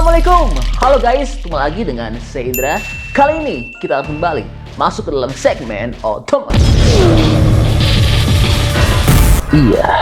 Assalamualaikum, halo guys, ketemu lagi dengan saya Indra. Kali ini kita akan kembali masuk ke dalam segmen otomotif. Iya,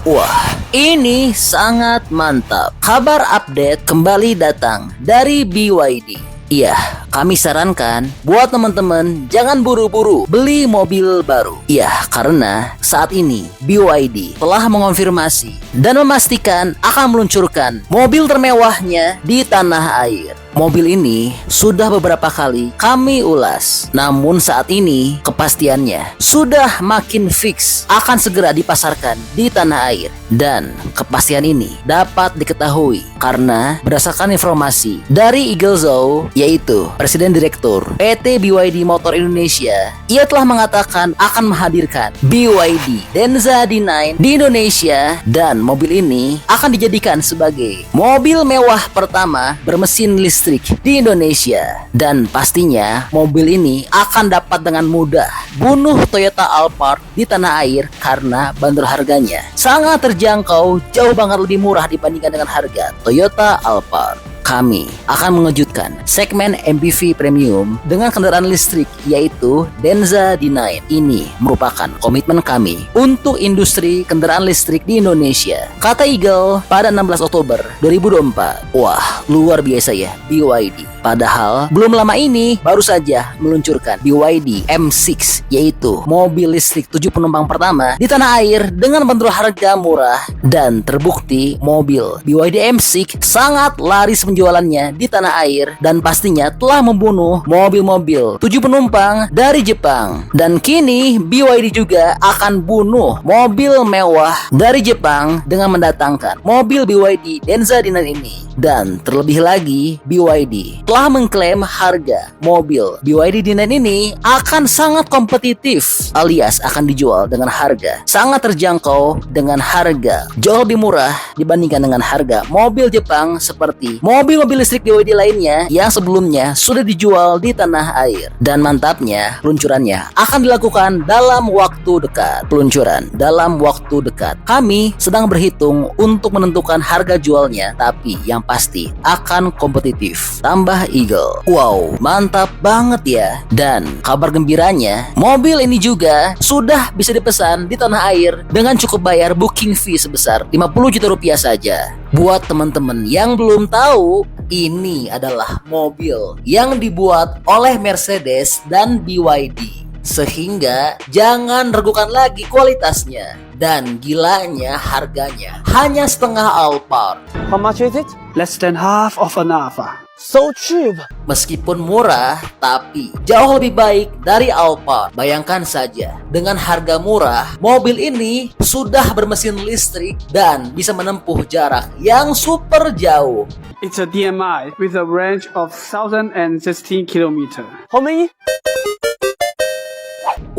wah, ini sangat mantap. Kabar update kembali datang dari BYD. Iya, kami sarankan buat teman-teman jangan buru-buru beli mobil baru. Iya, karena saat ini BYD telah mengonfirmasi dan memastikan akan meluncurkan mobil termewahnya di tanah air. Mobil ini sudah beberapa kali kami ulas, namun saat ini kepastiannya sudah makin fix akan segera dipasarkan di tanah air. Dan kepastian ini dapat diketahui karena berdasarkan informasi dari Eagle Zhou, yaitu Presiden Direktur PT BYD Motor Indonesia, ia telah mengatakan akan menghadirkan BYD Denza D9 di Indonesia, dan mobil ini akan dijadikan sebagai mobil mewah pertama bermesin listrik di Indonesia. Dan pastinya mobil ini akan dapat dengan mudah bunuh Toyota Alphard di tanah air karena bandrol harganya sangat terjangkau, jauh banget lebih murah dibandingkan dengan harga Toyota Alphard. Kami akan mengejutkan segmen MPV premium dengan kendaraan listrik, yaitu Denza D9. Ini merupakan komitmen kami untuk industri kendaraan listrik di Indonesia, kata Eagle pada 16 Oktober 2024. Wah, luar biasa ya BYD. Padahal belum lama ini baru saja meluncurkan BYD M6, yaitu mobil listrik 7 penumpang pertama di tanah air dengan bandrol harga murah, dan terbukti mobil BYD M6 sangat laris penjualannya di tanah air dan pastinya telah membunuh mobil-mobil 7 penumpang dari Jepang. Dan kini BYD juga akan bunuh mobil mewah dari Jepang dengan mendatangkan mobil BYD Denza D9 ini. Dan terlebih lagi, BYD telah mengklaim harga mobil BYD D9 ini akan sangat kompetitif, alias akan dijual dengan harga sangat terjangkau, dengan harga jauh lebih murah dibandingkan dengan harga mobil Jepang seperti mobil-mobil listrik BYD lainnya yang sebelumnya sudah dijual di tanah air. Dan mantapnya, peluncurannya akan dilakukan dalam waktu dekat. Peluncuran dalam waktu dekat. Kami sedang berhitung untuk menentukan harga jualnya, tapi yang pasti akan kompetitif, tambah Eagle. Wow, mantap banget ya. Dan kabar gembiranya, mobil ini juga sudah bisa dipesan di tanah air dengan cukup bayar booking fee sebesar 50 juta rupiah saja. Buat teman-teman yang belum tahu, ini adalah mobil yang dibuat oleh Mercedes dan BYD, sehingga jangan ragukan lagi kualitasnya. Dan gilanya harganya hanya setengah Alphard. How much is it? Less than half of an Alfa. So cheap. Meskipun murah, tapi jauh lebih baik dari Alphard. Bayangkan saja, dengan harga murah, mobil ini sudah bermesin listrik dan bisa menempuh jarak yang super jauh. It's a DMI with a range of 1,016 km. How many?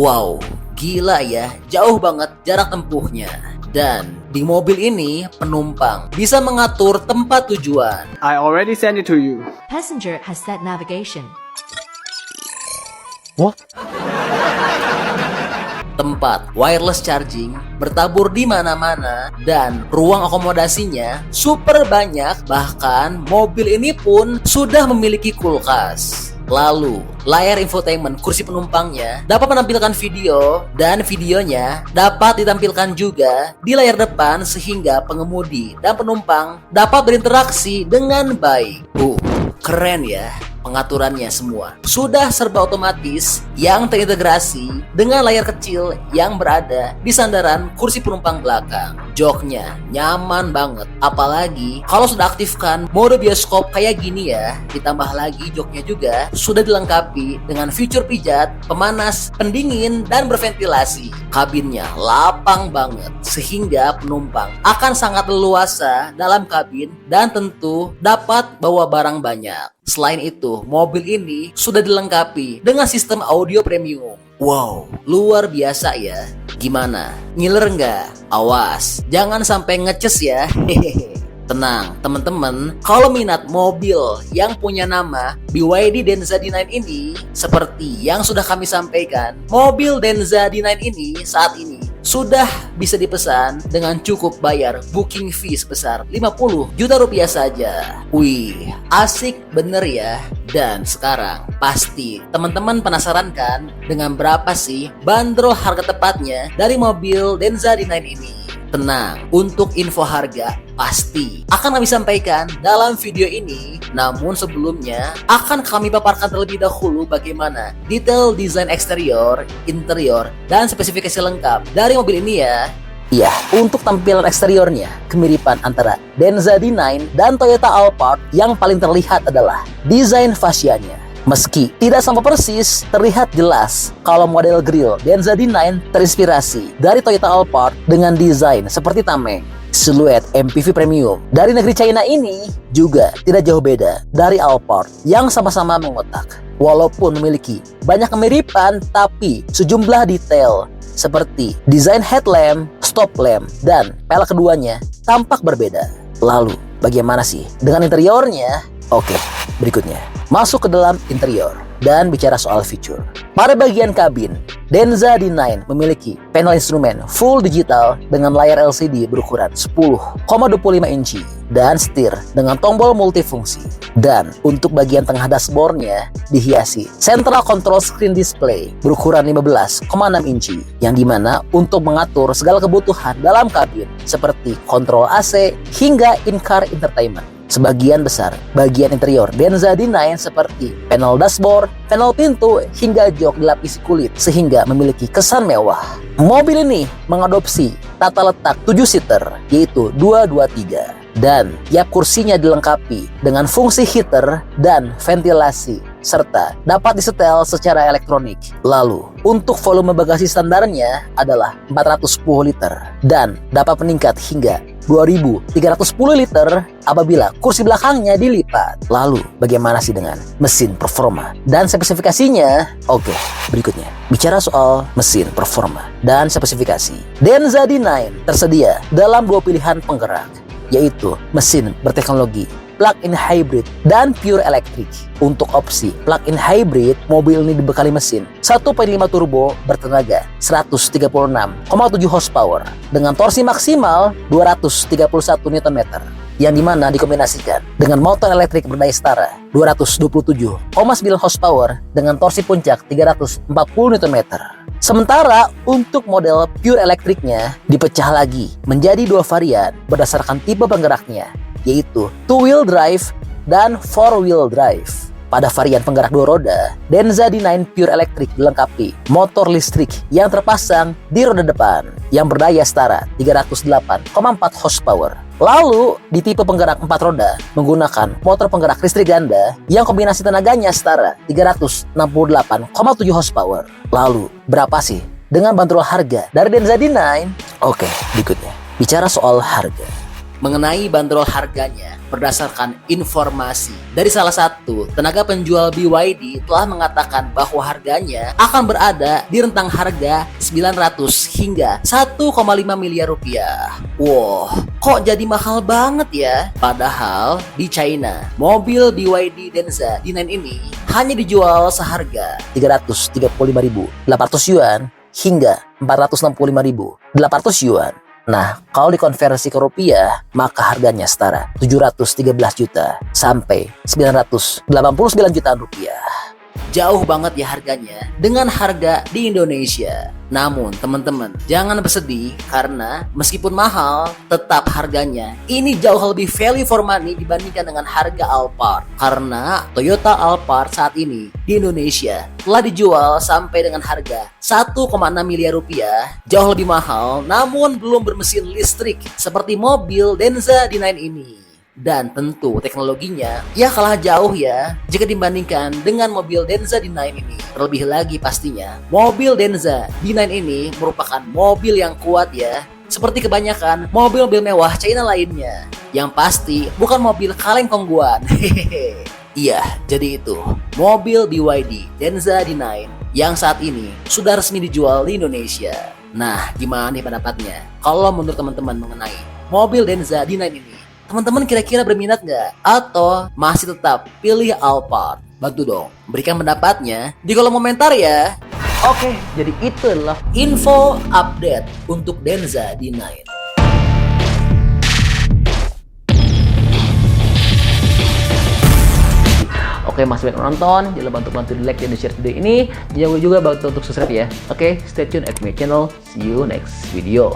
Wow, gila ya, jauh banget jarak tempuhnya. Dan di mobil ini penumpang bisa mengatur tempat tujuan. I already sent it to you. Passenger has set navigation. What? Tempat wireless charging bertabur di mana-mana, dan ruang akomodasinya super banyak. Bahkan mobil ini pun sudah memiliki kulkas. Lalu, layar infotainment kursi penumpangnya dapat menampilkan video, dan videonya dapat ditampilkan juga di layar depan sehingga pengemudi dan penumpang dapat berinteraksi dengan baik. Keren ya. Pengaturannya semua sudah serba otomatis yang terintegrasi dengan layar kecil yang berada di sandaran kursi penumpang belakang. Joknya nyaman banget, apalagi kalau sudah aktifkan mode bioskop kayak gini ya. Ditambah lagi joknya juga sudah dilengkapi dengan fitur pijat, pemanas, pendingin, dan berventilasi. Kabinnya lapang banget sehingga penumpang akan sangat leluasa dalam kabin dan tentu dapat bawa barang banyak. Selain itu, mobil ini sudah dilengkapi dengan sistem audio premium. Wow, luar biasa ya. Gimana? Ngiler nggak? Awas, jangan sampai ngeces ya. Tenang, teman-teman, kalau minat mobil yang punya nama BYD Denza D9 ini, seperti yang sudah kami sampaikan, mobil Denza D9 ini saat ini sudah bisa dipesan dengan cukup bayar booking fee sebesar 50 juta rupiah saja. Wih, asik bener ya. Dan sekarang pasti teman-teman penasaran kan dengan berapa sih bandrol harga tepatnya dari mobil Denza D9 ini? Tenang, untuk info harga pasti akan kami sampaikan dalam video ini. Namun sebelumnya akan kami paparkan terlebih dahulu bagaimana detail desain eksterior, interior, dan spesifikasi lengkap dari mobil ini ya. Iya, untuk tampilan eksteriornya, kemiripan antara Denza D9 dan Toyota Alphard yang paling terlihat adalah desain fasianya. Meski tidak sama persis, terlihat jelas kalau model grill Denza D9 terinspirasi dari Toyota Alphard dengan desain seperti tameng. Siluet MPV premium dari negeri China ini juga tidak jauh beda dari Alphard yang sama-sama mengotak. Walaupun memiliki banyak kemiripan, tapi sejumlah detail seperti desain headlamp, stop lamp, dan pelek keduanya tampak berbeda. Lalu, bagaimana sih dengan interiornya? Oke, berikutnya masuk ke dalam interior dan bicara soal fitur. Pada bagian kabin, Denza D9 memiliki panel instrumen full digital dengan layar LCD berukuran 10,25 inci dan setir dengan tombol multifungsi. Dan untuk bagian tengah dashboardnya dihiasi central control screen display berukuran 15,6 inci yang dimana untuk mengatur segala kebutuhan dalam kabin seperti kontrol AC hingga in-car entertainment. Sebagian besar bagian interior Denza D9 seperti panel dashboard, panel pintu, hingga jok dilapisi kulit sehingga memiliki kesan mewah. Mobil ini mengadopsi tata letak 7-seater yaitu 223 dan tiap kursinya dilengkapi dengan fungsi heater dan ventilasi serta dapat disetel secara elektronik. Lalu, untuk volume bagasi standarnya adalah 410 liter dan dapat meningkat hingga 2.310 liter apabila kursi belakangnya dilipat. Lalu, bagaimana sih dengan mesin performa dan spesifikasinya? Oke, berikutnya bicara soal mesin performa dan spesifikasi. Denza D9 tersedia dalam dua pilihan penggerak, yaitu mesin berteknologi plug-in hybrid dan pure electric. Untuk opsi plug-in hybrid, mobil ini dibekali mesin 1.5 turbo bertenaga 136,7 horsepower dengan torsi maksimal 231 Nm yang dimana dikombinasikan dengan motor elektrik berdaya setara 227,9 horsepower dengan torsi puncak 340 Nm. Sementara untuk model pure elektriknya dipecah lagi menjadi dua varian berdasarkan tipe penggeraknya, yaitu two-wheel drive dan four-wheel drive. Pada varian penggerak dua roda, Denza D9 Pure Electric dilengkapi motor listrik yang terpasang di roda depan yang berdaya setara 308,4 horsepower. Lalu, di tipe penggerak 4 roda menggunakan motor penggerak listrik ganda yang kombinasi tenaganya setara 368,7 horsepower. Lalu, berapa sih dengan bandrol harga dari Denza D9? Oke, berikutnya bicara soal harga. Mengenai bandrol harganya, berdasarkan informasi dari salah satu tenaga penjual BYD telah mengatakan bahwa harganya akan berada di rentang harga 900 hingga 1,5 miliar rupiah. Wow, kok jadi mahal banget ya? Padahal di China, mobil BYD Denza D9 ini hanya dijual seharga 335.800 yuan hingga 465.800 yuan. Nah, kalau dikonversi ke rupiah, maka harganya setara 713 juta sampai 989 jutaan rupiah. Jauh banget ya harganya dengan harga di Indonesia. Namun teman-teman, jangan bersedih karena meskipun mahal, tetap harganya ini jauh lebih value for money dibandingkan dengan harga Alphard. Karena Toyota Alphard saat ini di Indonesia telah dijual sampai dengan harga 1,6 miliar rupiah, jauh lebih mahal namun belum bermesin listrik seperti mobil Denza D9 ini. Dan tentu teknologinya ya kalah jauh ya jika dibandingkan dengan mobil Denza D9 ini. Terlebih lagi pastinya mobil Denza D9 ini merupakan mobil yang kuat ya, seperti kebanyakan mobil-mobil mewah China lainnya. Yang pasti bukan mobil kaleng kongguan. Iya, jadi itu mobil BYD Denza D9 yang saat ini sudah resmi dijual di Indonesia. Nah, gimana nih pendapatnya? Kalau menurut teman-teman mengenai mobil Denza D9 ini, teman-teman kira-kira berminat nggak? Atau masih tetap pilih Alphard? Bantu dong, berikan pendapatnya di kolom komentar ya. Oke, jadi itulah info update untuk Denza di Nine. Oke, masih banyak nonton, jangan lupa untuk bantu di like dan di share video ini. Jangan lupa juga bantu untuk subscribe ya. Oke, stay tune at my channel. See you next video.